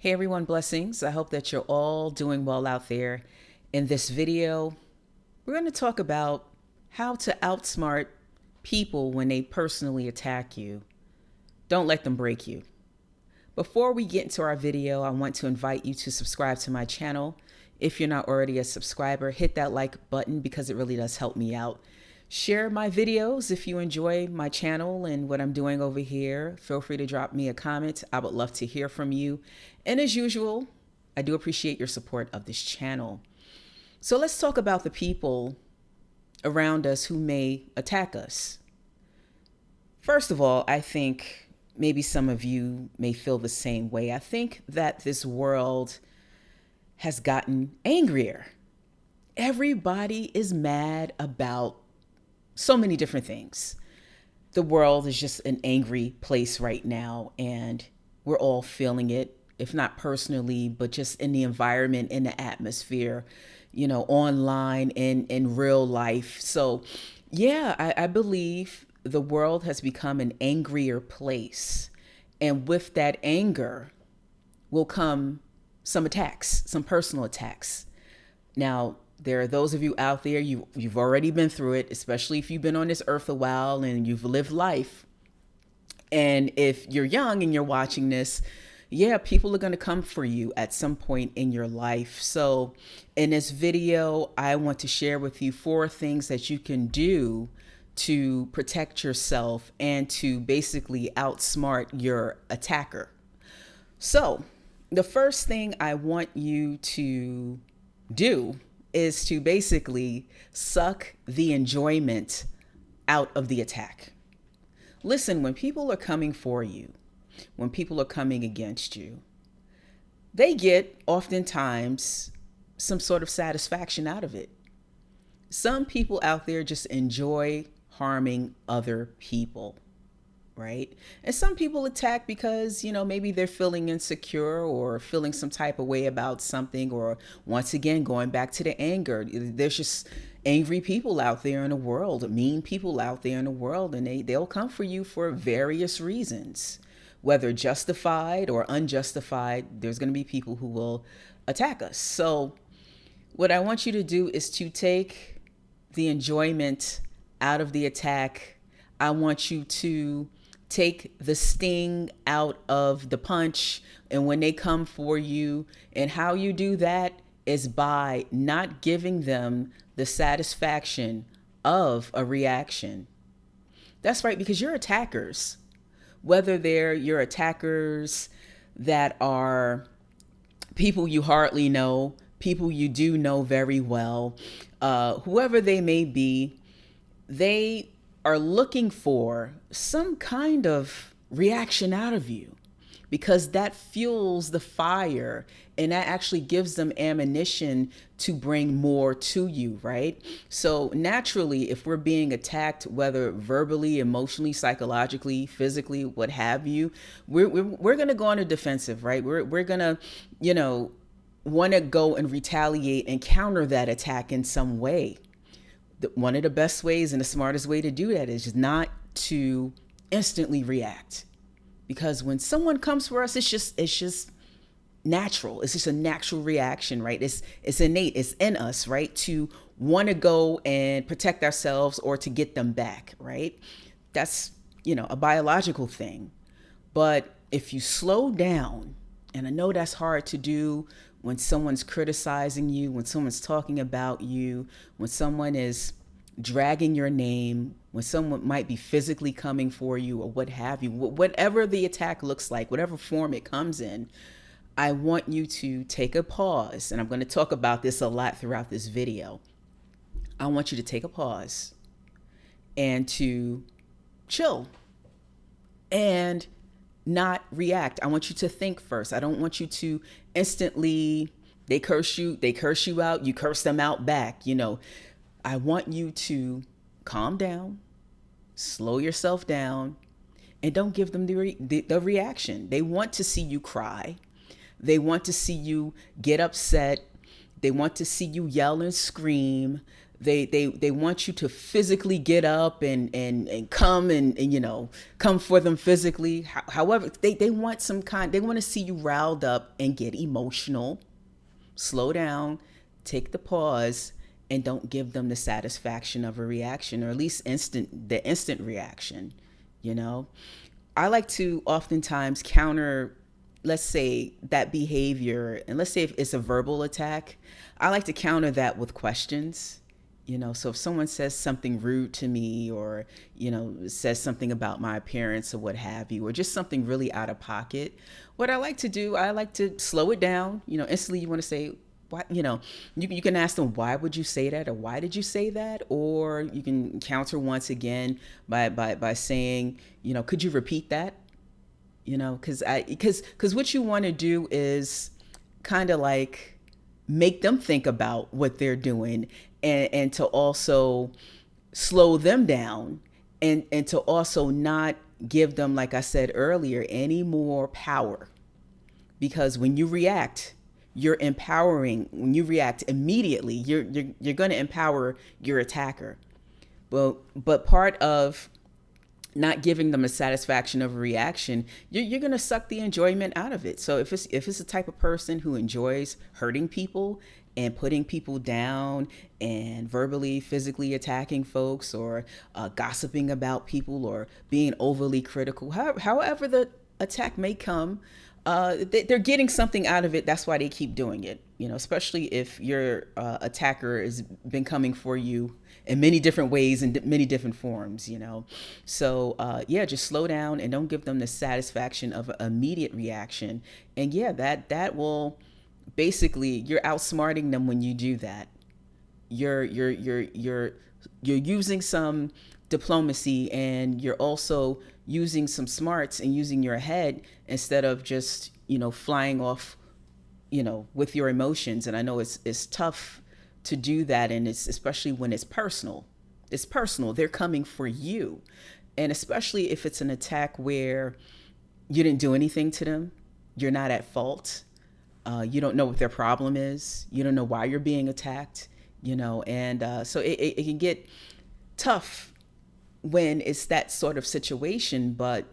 Hey everyone, blessings. I hope that you're all doing well out there. In this video, we're going to talk about how to outsmart people when they personally attack you. Don't let them break you. Before we get into our video, I want to invite you to subscribe to my channel. If you're not already a subscriber, hit that like button because it really does help me out. Share my videos if you enjoy my channel and what I'm doing over here. Feel free to drop me a comment. I would love to hear from you. And as usual, I do appreciate your support of this channel. So let's talk about the people around us who may attack us. First of all, I think maybe some of you may feel the same way. I think that this world has gotten angrier. Everybody is mad about so many different things. The world is just an angry place right now, and we're all feeling it, if not personally, but just in the environment, in the atmosphere, online and in real life. So yeah, I believe the world has become an angrier place. And with that anger will come some attacks, some personal attacks. Now, there are those of you out there, you've already been through it, especially if you've been on this earth a while and you've lived life. And if you're young and you're watching this, yeah, people are going to come for you at some point in your life. So in this video, I want to share with you 4 things that you can do to protect yourself and to basically outsmart your attacker. So the first thing I want you to do is to basically suck the enjoyment out of the attack. Listen, when people are coming for you, when people are coming against you, they get oftentimes some sort of satisfaction out of it. Some people out there just enjoy harming other people, right? And some people attack because, maybe they're feeling insecure or feeling some type of way about something, or once again, going back to the anger. There's just angry people out there in the world, mean people out there in the world, and they'll come for you for various reasons, whether justified or unjustified. There's going to be people who will attack us. So what I want you to do is to take the enjoyment out of the attack. I want you to take the sting out of the punch. And when they come for you, and how you do that is by not giving them the satisfaction of a reaction. That's right, because you're attackers, whether they're your attackers that are people you hardly know, people you do know very well, whoever they may be, they are looking for some kind of reaction out of you, because that fuels the fire and that actually gives them ammunition to bring more to you, right? So naturally, if we're being attacked, whether verbally, emotionally, psychologically, physically, what have you, we're going to go on a defensive, right? We're going to, want to go and retaliate and counter that attack in some way. One of the best ways and the smartest way to do that is just not to instantly react, because when someone comes for us, it's just natural. It's just a natural reaction, right? It's innate. It's in us, right? To want to go and protect ourselves or to get them back, right? That's, a biological thing. But if you slow down, and I know that's hard to do when someone's criticizing you, when someone's talking about you, when someone is dragging your name, when someone might be physically coming for you or what have you, whatever the attack looks like, whatever form it comes in, I want you to take a pause. And I'm going to talk about this a lot throughout this video. I want you to take a pause and to chill and not react. I want you to think first. I don't want you to instantly, they curse you out, you curse them out back. I want you to calm down, slow yourself down, and don't give them the reaction. They want to see you cry. They want to see you get upset. They want to see you yell and scream. They want you to physically get up and come and come for them physically. However, they want they want to see you riled up and get emotional. Slow down, take the pause, and don't give them the satisfaction of a reaction, or at least the instant reaction. you know I like to oftentimes counter, let's say, that behavior, and let's say if it's a verbal attack, I like to counter that with questions. So if someone says something rude to me, or says something about my appearance or what have you, or just something really out of pocket, what I like to do, I like to slow it down. Instantly you want to say, why, you can ask them, why would you say that, or why did you say that? Or you can counter once again by saying, could you repeat that? Because what you want to do is kind of like make them think about what they're doing, and to also slow them down, and to also not give them, like I said earlier, any more power. Because when you react, you're empowering. When you react immediately, you're going to empower your attacker. But part of not giving them a satisfaction of a reaction, you're going to suck the enjoyment out of it. So if it's the type of person who enjoys hurting people and putting people down and verbally, physically attacking folks, or gossiping about people, or being overly critical, however the attack may come, they're getting something out of it. That's why they keep doing it. Especially if your attacker has been coming for you in many different ways and many different forms. So just slow down and don't give them the satisfaction of an immediate reaction. And that will basically, you're outsmarting them when you do that. You're using some diplomacy, and you're also using some smarts and using your head, instead of just flying off with your emotions. And I know it's tough to do that, and it's especially when it's personal. They're coming for you. And especially if it's an attack where you didn't do anything to them, you're not at fault, you don't know what their problem is, you don't know why you're being attacked, and so it can get tough when it's that sort of situation. But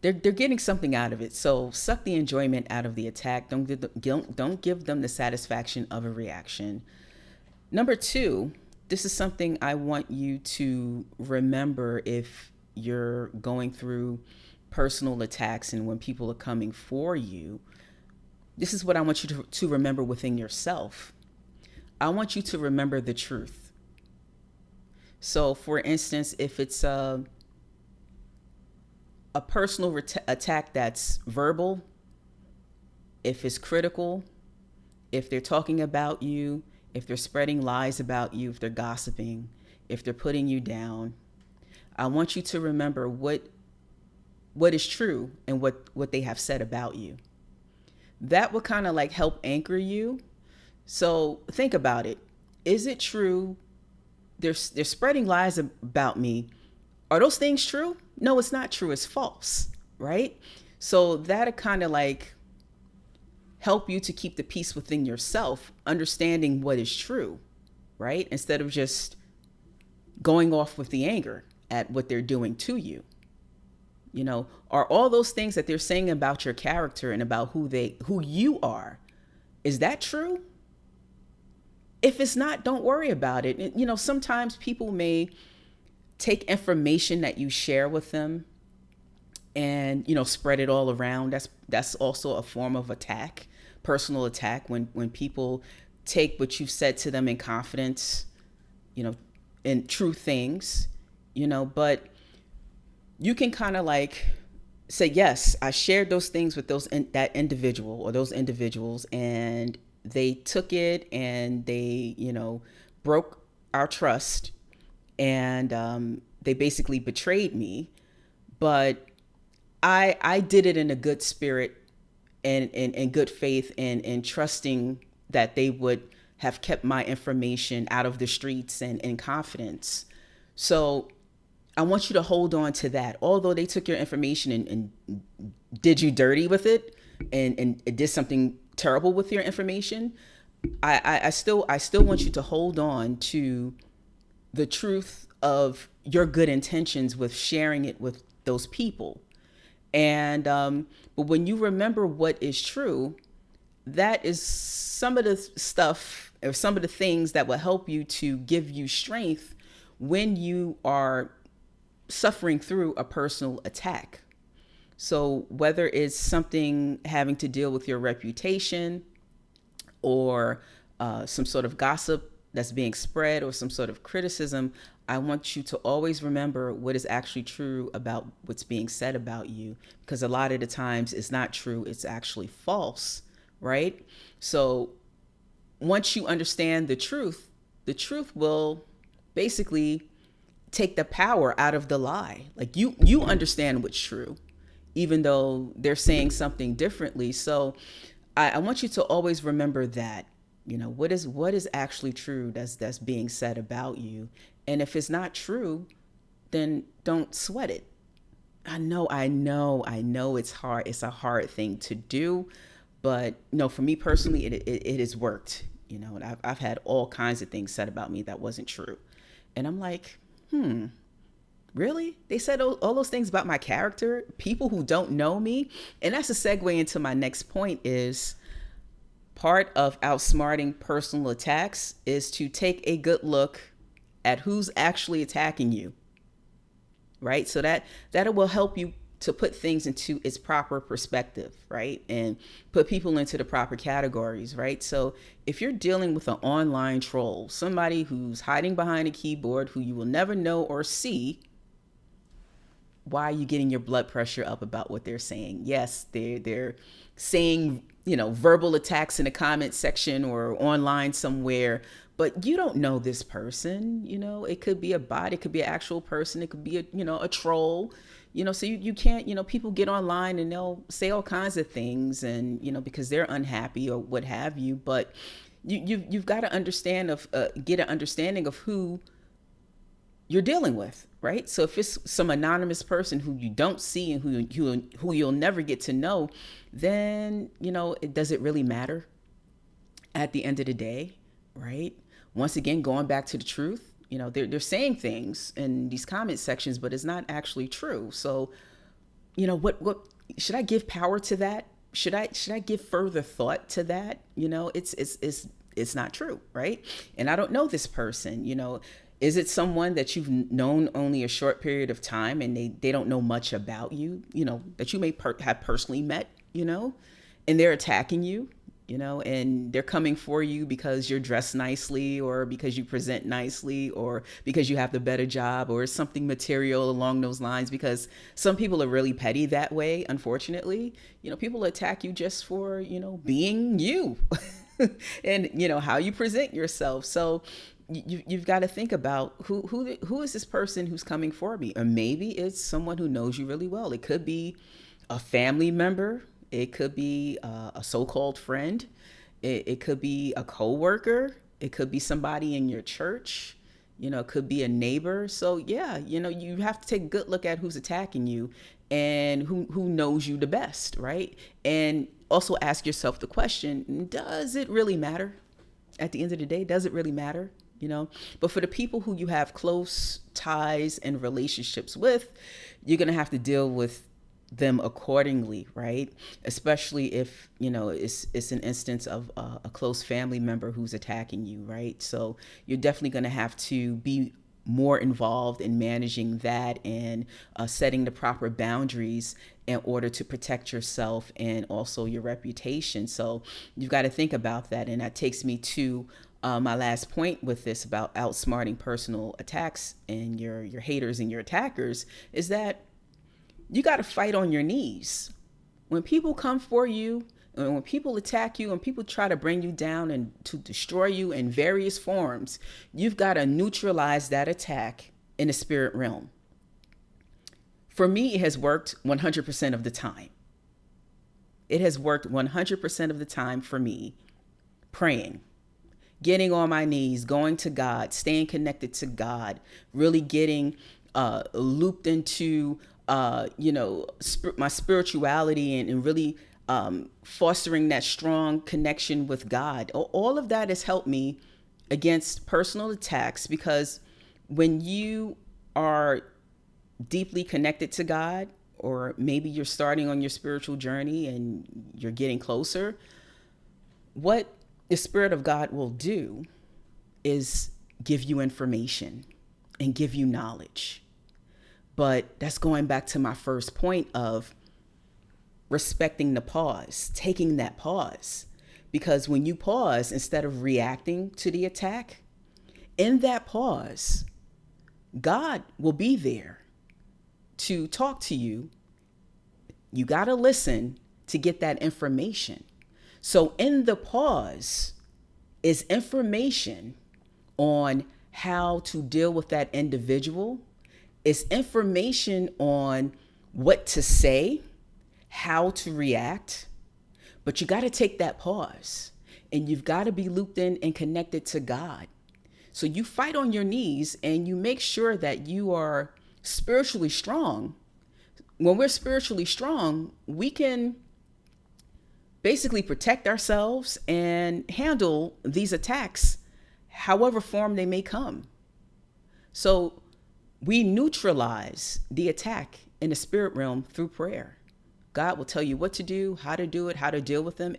they're getting something out of it. So suck the enjoyment out of the attack. Don't give them the satisfaction of a reaction. Number 2, this is something I want you to remember if you're going through personal attacks and when people are coming for you. This is what I want you to remember within yourself. I want you to remember the truth. So for instance, if it's a personal attack that's verbal, if it's critical, if they're talking about you, if they're spreading lies about you, if they're gossiping, if they're putting you down, I want you to remember what is true and what they have said about you. That will kind of like help anchor you. So think about it. Is it true? They're spreading lies about me. Are those things true? No, it's not true. It's false, right? So that'll kind of like help you to keep the peace within yourself, understanding what is true, right? Instead of just going off with the anger at what they're doing to you. Are all those things that they're saying about your character and about who you are, is that true? If it's not, don't worry about it. Sometimes people may take information that you share with them and, spread it all around. That's also a form of attack, personal attack, when people take what you've said to them in confidence, in true things, but you can kind of like say, yes, I shared those things with that individual or those individuals, and they took it and they, broke our trust, and they basically betrayed me. But I did it in a good spirit and in good faith, and trusting that they would have kept my information out of the streets and in confidence. So I want you to hold on to that. Although they took your information and did you dirty with it, and did something terrible with your information, I still want you to hold on to the truth of your good intentions with sharing it with those people. And but when you remember what is true, that is some of the stuff or some of the things that will help you to give you strength when you are suffering through a personal attack. So whether it's something having to deal with your reputation, or some sort of gossip that's being spread, or some sort of criticism, I want you to always remember what is actually true about what's being said about you, because a lot of the times it's not true, it's actually false, right? So once you understand the truth will basically take the power out of the lie. Like you understand what's true, even though they're saying something differently. So I want you to always remember that, what is actually true that's being said about you. And if it's not true, then don't sweat it. I know it's hard. It's a hard thing to do, but no, for me personally, it has worked. And I've had all kinds of things said about me that wasn't true, and I'm like, really? They said all those things about my character, people who don't know me. And that's a segue into my next point. Is part of outsmarting personal attacks is to take a good look at who's actually attacking you, right? So that will help you to put things into its proper perspective, right? And put people into the proper categories, right? So if you're dealing with an online troll, somebody who's hiding behind a keyboard who you will never know or see, why are you getting your blood pressure up about what they're saying? Yes, they're saying, verbal attacks in the comment section or online somewhere, but you don't know this person. It could be a bot, it could be an actual person, it could be a troll. So you can't, people get online and they'll say all kinds of things, and because they're unhappy or what have you. But you've got to get an understanding of who you're dealing with, right? So if it's some anonymous person who you don't see and who you'll never get to know, then does it really matter at the end of the day, right? Once again, going back to the truth, they're saying things in these comment sections, but it's not actually true. So what should I give power to that? Should I give further thought to that? It's not true, right? And I don't know this person. Is it someone that you've known only a short period of time, and they don't know much about you, that you may have personally met, and they're attacking you, and they're coming for you because you're dressed nicely, or because you present nicely, or because you have the better job, or something material along those lines? Because some people are really petty that way, unfortunately. People attack you just for, being you and, how you present yourself. So you've got to think about who is this person who's coming for me. Or maybe it's someone who knows you really well. It could be a family member. It could be a so-called friend. It could be a coworker. It could be somebody in your church. It could be a neighbor. So yeah, you have to take a good look at who's attacking you and who knows you the best, right? And also ask yourself the question, does it really matter? At the end of the day, does it really matter? But for the people who you have close ties and relationships with, you're going to have to deal with them accordingly, right? Especially if, it's an instance of a close family member who's attacking you, right? So you're definitely going to have to be more involved in managing that and setting the proper boundaries in order to protect yourself and also your reputation. So you've got to think about that. And that takes me to my last point with this about outsmarting personal attacks and your haters and your attackers, is that you got to fight on your knees. When people come for you, and when people attack you and people try to bring you down and to destroy you in various forms, you've got to neutralize that attack in the spirit realm. For me, it has worked 100% of the time. It has worked 100% of the time for me. Praying, getting on my knees, going to God, staying connected to God, really getting looped into, my spirituality, and really fostering that strong connection with God. All of that has helped me against personal attacks, because when you are deeply connected to God, or maybe you're starting on your spiritual journey and you're getting closer, what the Spirit of God will do is give you information and give you knowledge. But that's going back to my first point of respecting the pause, taking that pause. Because when you pause, instead of reacting to the attack, in that pause, God will be there to talk to you. You got to listen to get that information. So in the pause is information on how to deal with that individual. It's information on what to say, how to react. But you got to take that pause, and you've got to be looped in and connected to God. So you fight on your knees and you make sure that you are spiritually strong. When we're spiritually strong, we can basically protect ourselves and handle these attacks, however form they may come. So we neutralize the attack in the spirit realm through prayer. God will tell you what to do, how to do it, how to deal with them.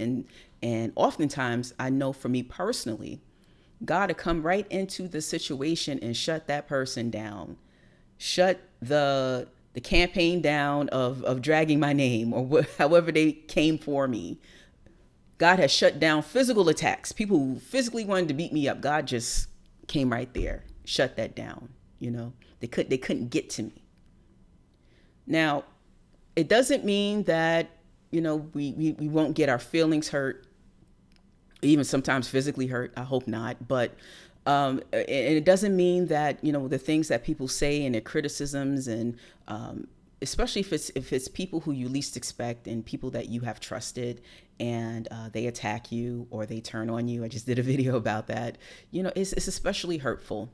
And oftentimes, I know for me personally, God will come right into the situation and shut that person down. Shut the campaign down of dragging my name, or however they came for me. God has shut down physical attacks. People who physically wanted to beat me up, God just came right there, shut that down. They couldn't get to me. Now, it doesn't mean that, we won't get our feelings hurt, even sometimes physically hurt. I hope not. But and it doesn't mean that, the things that people say and their criticisms, and especially if it's people who you least expect and people that you have trusted, and they attack you or they turn on you. I just did a video about that. It's especially hurtful.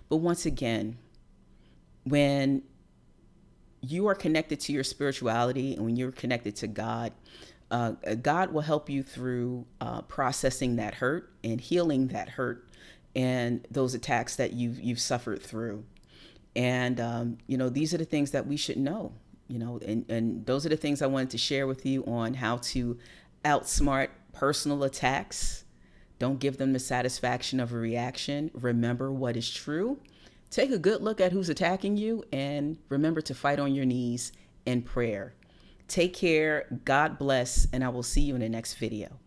But once again, when you are connected to your spirituality and when you're connected to God, God will help you through processing that hurt and healing that hurt and those attacks that you've suffered through. And, these are the things that we should know, and those are the things I wanted to share with you on how to outsmart personal attacks. Don't give them the satisfaction of a reaction. Remember what is true. Take a good look at who's attacking you, and remember to fight on your knees in prayer. Take care. God bless, and I will see you in the next video.